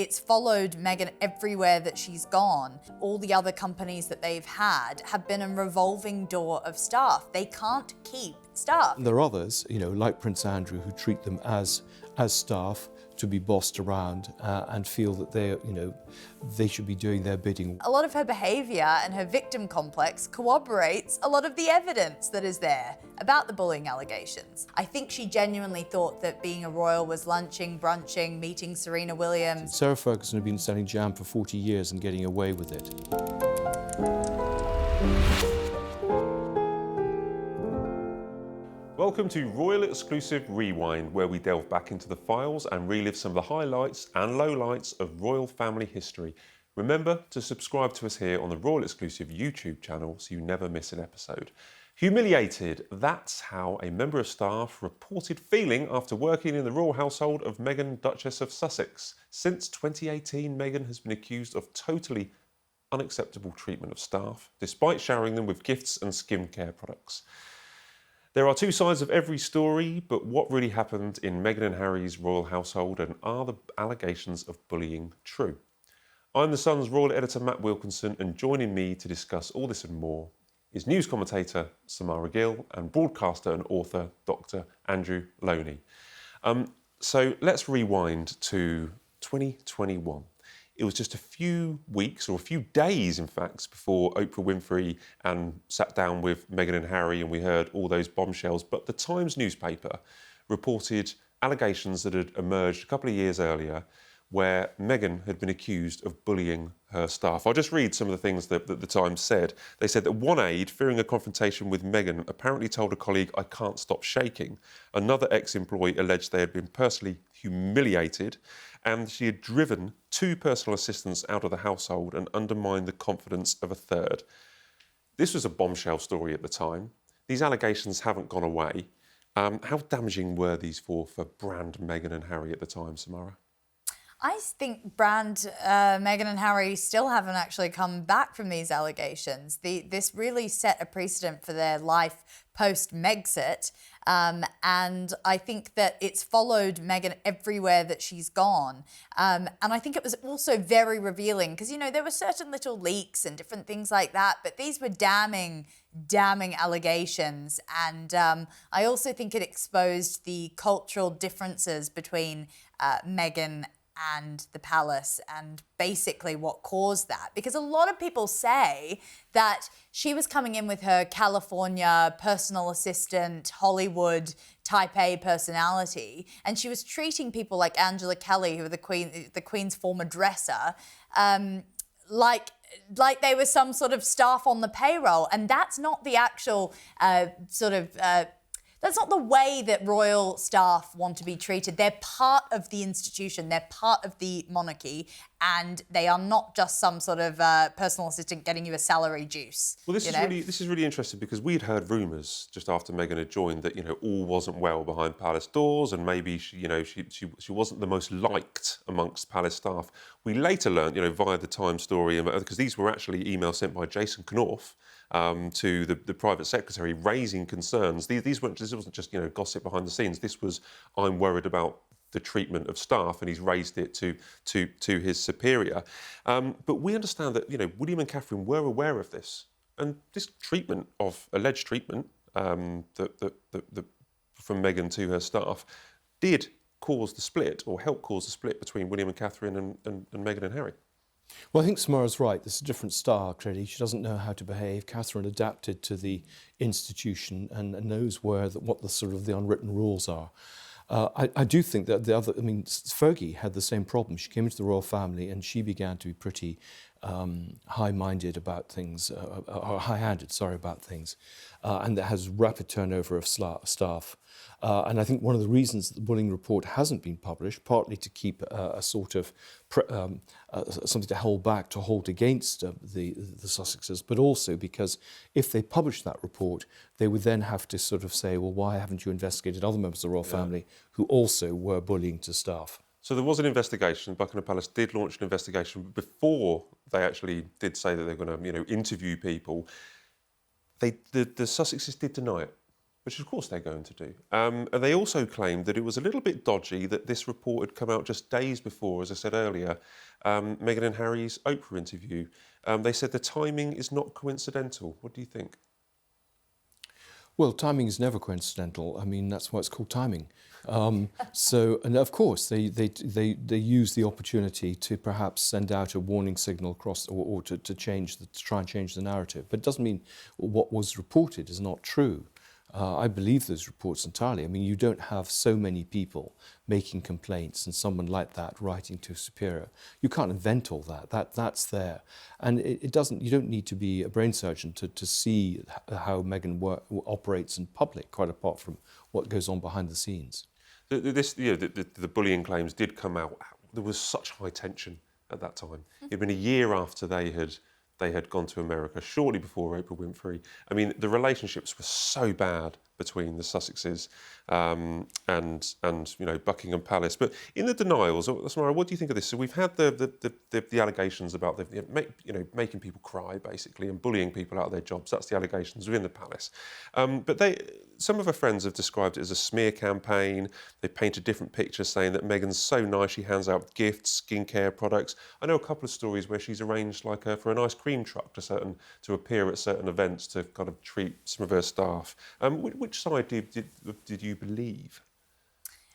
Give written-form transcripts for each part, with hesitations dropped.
it's followed Meghan everywhere that she's gone. All the other companies that they've had have been a revolving door of staff. They can't keep staff. There are others, like Prince Andrew, who treat them as staff to be bossed around and feel that they should be doing their bidding. A lot of her behaviour and her victim complex corroborates a lot of the evidence that is there about the bullying allegations. I think she genuinely thought that being a royal was lunching, brunching, meeting Serena Williams. Sarah Ferguson had been selling jam for 40 years and getting away with it. Welcome to Royal Exclusive Rewind, where we delve back into the files and relive some of the highlights and lowlights of royal family history. Remember to subscribe to us here on the Royal Exclusive YouTube channel so you never miss an episode. Humiliated, that's how a member of staff reported feeling after working in the royal household of Meghan, Duchess of Sussex. Since 2018, Meghan has been accused of totally unacceptable treatment of staff, despite showering them with gifts and skincare products. There are two sides of every story, but what really happened in Meghan and Harry's royal household, and are the allegations of bullying true? I'm The Sun's royal editor Matt Wilkinson, and joining me to discuss all this and more is news commentator Samara Gill and broadcaster and author Dr. Andrew Lownie. So let's rewind to 2021. It was just a few weeks, or a few days, in fact, before Oprah Winfrey sat down with Meghan and Harry, and we heard all those bombshells. But the Times newspaper reported allegations that had emerged a couple of years earlier, where Meghan had been accused of bullying her staff. I'll just read some of the things that the Times said. They said that one aide, fearing a confrontation with Meghan, apparently told a colleague, "I can't stop shaking." Another ex-employee alleged they had been personally humiliated, and she had driven two personal assistants out of the household and undermined the confidence of a third. This was a bombshell story at the time. These allegations haven't gone away. How damaging were these for brand Meghan and Harry at the time, Samara? I think brand Meghan and Harry still haven't actually come back from these allegations. This really set a precedent for their life post-Megxit. And I think that it's followed Meghan everywhere that she's gone. And I think it was also very revealing because, there were certain little leaks and different things like that, but these were damning allegations. And I also think it exposed the cultural differences between Meghan and the palace, and basically what caused that. Because a lot of people say that she was coming in with her California personal assistant, Hollywood type A personality, and she was treating people like Angela Kelly, who were the Queen's former dresser, like they were some sort of staff on the payroll. And that's not the actual that's not the way that royal staff want to be treated. They're part of the institution, they're part of the monarchy, and they are not just some sort of personal assistant getting you a salary juice. Well, this is really interesting because we'd heard rumours just after Meghan had joined that all wasn't well behind palace doors, and maybe she wasn't the most liked amongst palace staff. We later learned, via the Times story, because these were actually emails sent by Jason Knorf to the private secretary raising concerns. This wasn't just gossip behind the scenes. This was, I'm worried about the treatment of staff, and he's raised it to his superior. But we understand that William and Catherine were aware of this, and this alleged treatment from Meghan to her staff did cause the split, or help cause the split between William and Catherine and Meghan and Harry. Well, I think Samara's right. There's a different style, clearly. She doesn't know how to behave. Catherine adapted to the institution and knows what the unwritten rules are. I do think that Fergie had the same problem. She came into the royal family and she began to be pretty high-minded about things, or high-handed, about things, and that has rapid turnover of staff. And I think one of the reasons that the bullying report hasn't been published, partly to keep a sort of something to hold against the Sussexes, but also because if they published that report, they would then have to sort of say, well, why haven't you investigated other members of the royal family who also were bullying to staff? So there was an investigation. Buckingham Palace did launch an investigation before they actually did say that they're going to, interview people. The Sussexes did deny it. which of course they're going to do. And they also claimed that it was a little bit dodgy that this report had come out just days before, as I said earlier, Meghan and Harry's Oprah interview. They said the timing is not coincidental. What do you think? Well, timing is never coincidental. I mean, that's why it's called timing. And of course, they use the opportunity to perhaps send out a warning signal across, or to try and change the narrative. But it doesn't mean what was reported is not true. I believe those reports entirely. I mean, you don't have so many people making complaints and someone like that writing to a superior. You can't invent all that. That's there. And it doesn't. You don't need to be a brain surgeon to see how Meghan operates in public, quite apart from what goes on behind the scenes. The bullying claims did come out. There was such high tension at that time. It'd been a year after they had gone to America, shortly before Oprah Winfrey. I mean, the relationships were so bad between the Sussexes and Buckingham Palace. But in the denials, Samara, what do you think of this? So we've had the allegations about making people cry basically and bullying people out of their jobs. That's the allegations within the palace. But some of her friends have described it as a smear campaign. They painted different pictures saying that Meghan's so nice, she hands out gifts, skincare products. I know a couple of stories where she's arranged for an ice cream truck to appear at certain events to kind of treat some of her staff. Which side did you believe?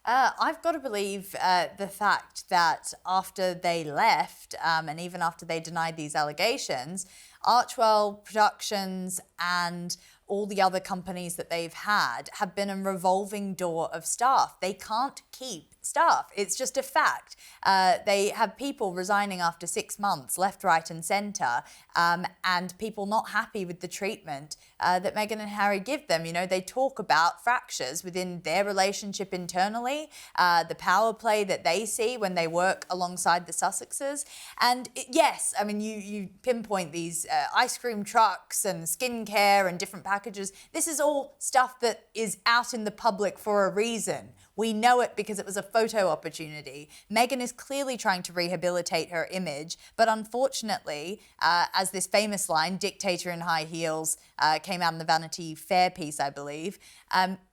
I've got to believe the fact that after they left, and even after they denied these allegations, Archwell Productions and all the other companies that they've had have been a revolving door of staff. They can't keep staff. It's just a fact. They have people resigning after 6 months, left, right and centre, and people not happy with the treatment that Meghan and Harry give them. You know, they talk about fractures within their relationship internally, the power play that they see when they work alongside the Sussexes. And yes, I mean, you pinpoint these ice cream trucks and skincare and different packages. This is all stuff that is out in the public for a reason. We know it because it was a photo opportunity. Meghan is clearly trying to rehabilitate her image, but unfortunately, as this famous line, dictator in high heels, came out in the Vanity Fair piece, I believe,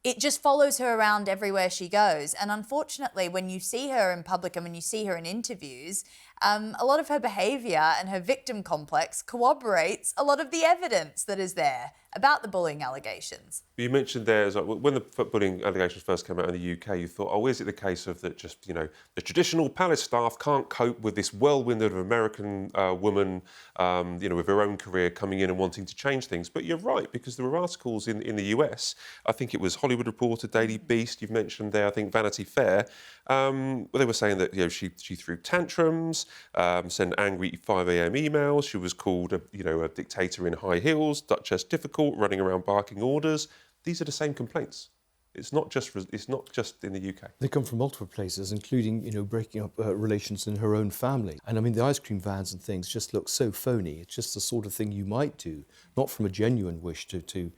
it just follows her around everywhere she goes. And unfortunately, when you see her in public and when you see her in interviews, a lot of her behaviour and her victim complex corroborates a lot of the evidence that is there about the bullying allegations. You mentioned there, when the bullying allegations first came out in the UK, you thought, oh, is it the case of that just, the traditional palace staff can't cope with this whirlwind of American woman, with her own career coming in and wanting to change things? But you're right, because there were articles in the US, I think it was Hollywood Reporter, Daily Beast, you've mentioned there, I think Vanity Fair, where they were saying that, she threw tantrums, sent angry 5 a.m. emails, she was called a dictator in high heels, Duchess Difficult, running around barking orders. These are the same complaints. It's not just in the UK. They come from multiple places, including breaking up relations in her own family. And I mean, the ice cream vans and things just look so phony. It's just the sort of thing you might do, not from a genuine wish to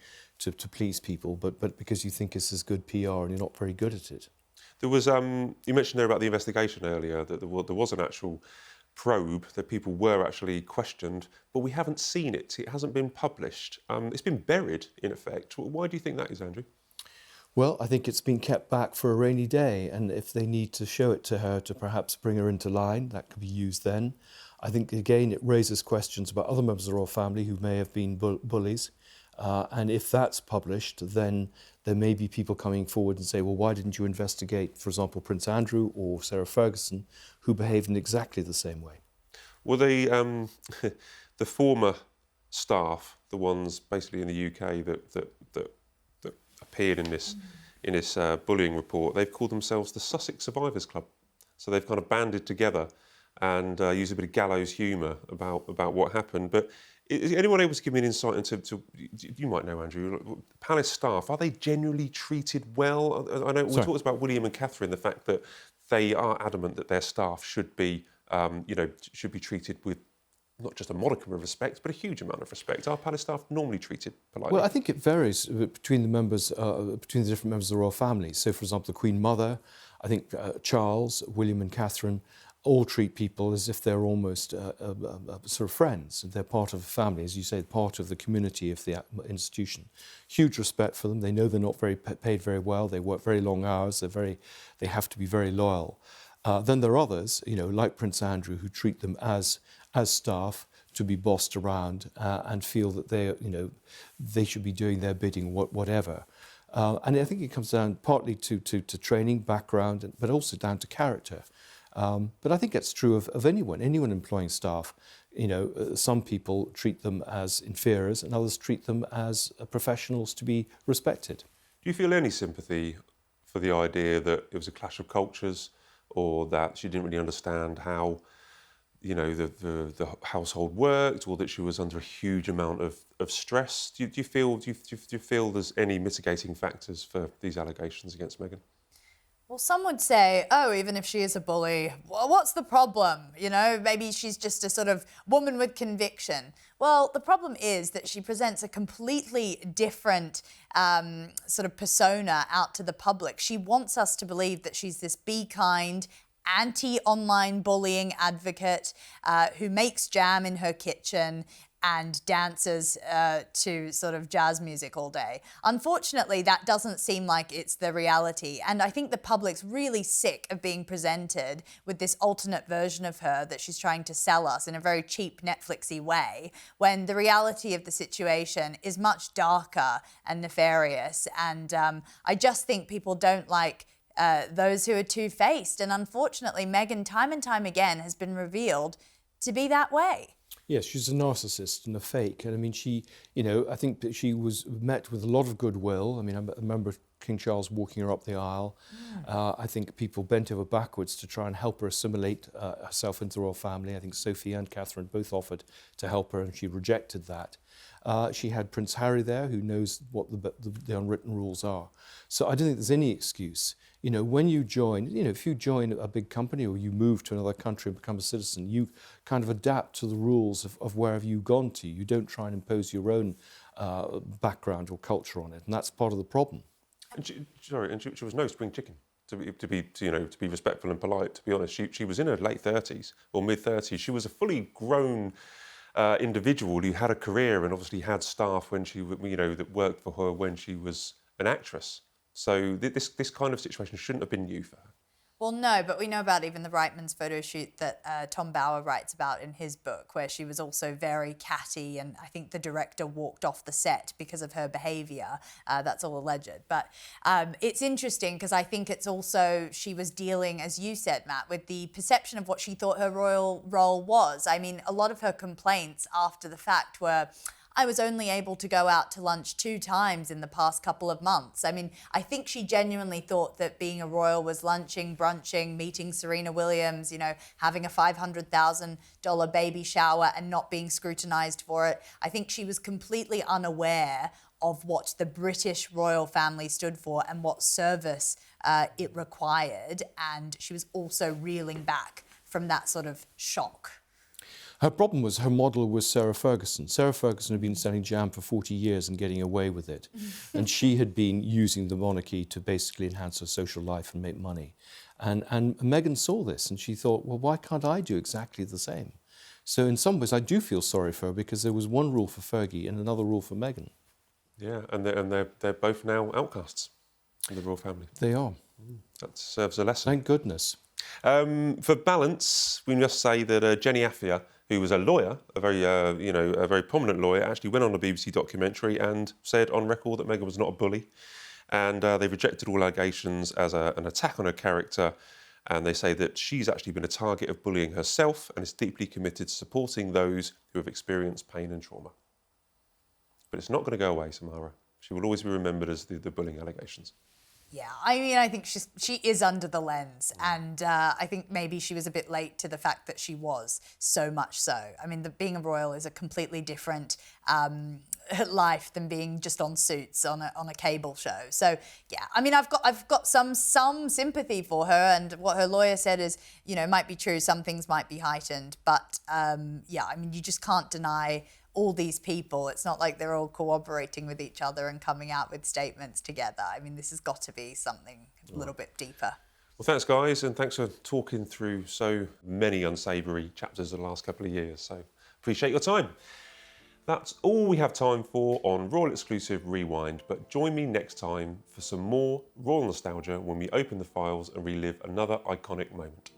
please people, but because you think this is good PR and you're not very good at it. There was you mentioned there about the investigation earlier that there was an actual probe, that people were actually questioned, but we haven't seen it. It hasn't been published. It's been buried, in effect. Why do you think that is, Andrew? Well, I think it's been kept back for a rainy day, and if they need to show it to her to perhaps bring her into line, that could be used then. I think, again, it raises questions about other members of the royal family who may have been bullies. And if that's published, then there may be people coming forward and say, well, why didn't you investigate, for example, Prince Andrew or Sarah Ferguson, who behaved in exactly the same way? Well, the former staff, the ones basically in the UK that appeared in this bullying report, they've called themselves the Sussex Survivors Club. So they've kind of banded together and used a bit of gallows humour about what happened. But is anyone able to give me an insight into you might know, Andrew, palace staff, are they genuinely treated well? I know we talked about William and Catherine, the fact that they are adamant that their staff should be treated with not just a modicum of respect, but a huge amount of respect. Are palace staff normally treated politely? Well, I think it varies between the different members of the royal family. So, for example, the Queen Mother, I think Charles, William and Catherine all treat people as if they're almost sort of friends. They're part of a family, as you say, part of the community of the institution. Huge respect for them. They know they're not paid very well. They work very long hours. They have to be very loyal. Then there are others, like Prince Andrew, who treat them as staff to be bossed around and feel that they should be doing their bidding, whatever. And I think it comes down partly to training, background, but also down to character. But I think it's true of anyone employing staff. Some people treat them as inferiors and others treat them as professionals to be respected. Do you feel any sympathy for the idea that it was a clash of cultures, or that she didn't really understand how, the household worked, or that she was under a huge amount of stress? Do you feel there's any mitigating factors for these allegations against Meghan? Well, some would say, oh, even if she is a bully, well, what's the problem? Maybe she's just a sort of woman with conviction. Well, the problem is that she presents a completely different sort of persona out to the public. She wants us to believe that she's this be kind, anti-online bullying advocate who makes jam in her kitchen and dances to sort of jazz music all day. Unfortunately, that doesn't seem like it's the reality. And I think the public's really sick of being presented with this alternate version of her that she's trying to sell us in a very cheap Netflixy way, when the reality of the situation is much darker and nefarious. And I just think people don't like those who are two-faced. And unfortunately, Meghan, time and time again, has been revealed to be that way. Yes, she's a narcissist and a fake. And I mean, I think that she was met with a lot of goodwill. I mean, I remember King Charles walking her up the aisle. I think people bent over backwards to try and help her assimilate herself into the royal family. I think Sophie and Catherine both offered to help her, and she rejected that. She had Prince Harry there, who knows what the unwritten rules are. So I don't think there's any excuse. When you join, if you join a big company or you move to another country and become a citizen, you kind of adapt to the rules of wherever you've gone to. You don't try and impose your own background or culture on it, and that's part of the problem. And she was no spring chicken. To be respectful and polite. To be honest, she was in her late 30s or mid 30s. She was a fully grown individual who had a career and obviously had staff when she, that worked for her when she was an actress. So this kind of situation shouldn't have been new for her. Well, no, but we know about even the Reitman's photo shoot that Tom Bower writes about in his book, where she was also very catty, and I think the director walked off the set because of her behaviour. That's all alleged. But it's interesting because I think it's also, she was dealing, as you said, Matt, with the perception of what she thought her royal role was. I mean, a lot of her complaints after the fact were, I was only able to go out to lunch 2 times in the past couple of months. I mean, I think she genuinely thought that being a royal was lunching, brunching, meeting Serena Williams, having a $500,000 baby shower and not being scrutinised for it. I think she was completely unaware of what the British royal family stood for and what service it required. And she was also reeling back from that sort of shock. Her problem was her model was Sarah Ferguson. Sarah Ferguson had been selling jam for 40 years and getting away with it. And she had been using the monarchy to basically enhance her social life and make money. And Meghan saw this and she thought, well, why can't I do exactly the same? So in some ways, I do feel sorry for her because there was one rule for Fergie and another rule for Meghan. Yeah, and they're both now outcasts in the royal family. They are. That serves a lesson. Thank goodness. For balance, we must say that Jenny Affia, who was a lawyer, a very prominent lawyer, actually went on a BBC documentary and said on record that Meghan was not a bully, and they rejected all allegations as an attack on her character, and they say that she's actually been a target of bullying herself and is deeply committed to supporting those who have experienced pain and trauma. But it's not going to go away, Samara. She will always be remembered as the bullying allegations. Yeah, I mean, I think she is under the lens, and I think maybe she was a bit late to the fact that she was, so much so. I mean, being a royal is a completely different life than being just on Suits on a cable show. So yeah, I mean, I've got some sympathy for her, and what her lawyer said is, might be true. Some things might be heightened, but yeah, I mean, you just can't deny all these people. It's not like they're all cooperating with each other and coming out with statements together. I mean, this has got to be something a little bit deeper. Well, thanks guys, and thanks for talking through so many unsavoury chapters of the last couple of years. So appreciate your time. That's all we have time for on Royal Exclusive Rewind, but join me next time for some more royal nostalgia when we open the files and relive another iconic moment.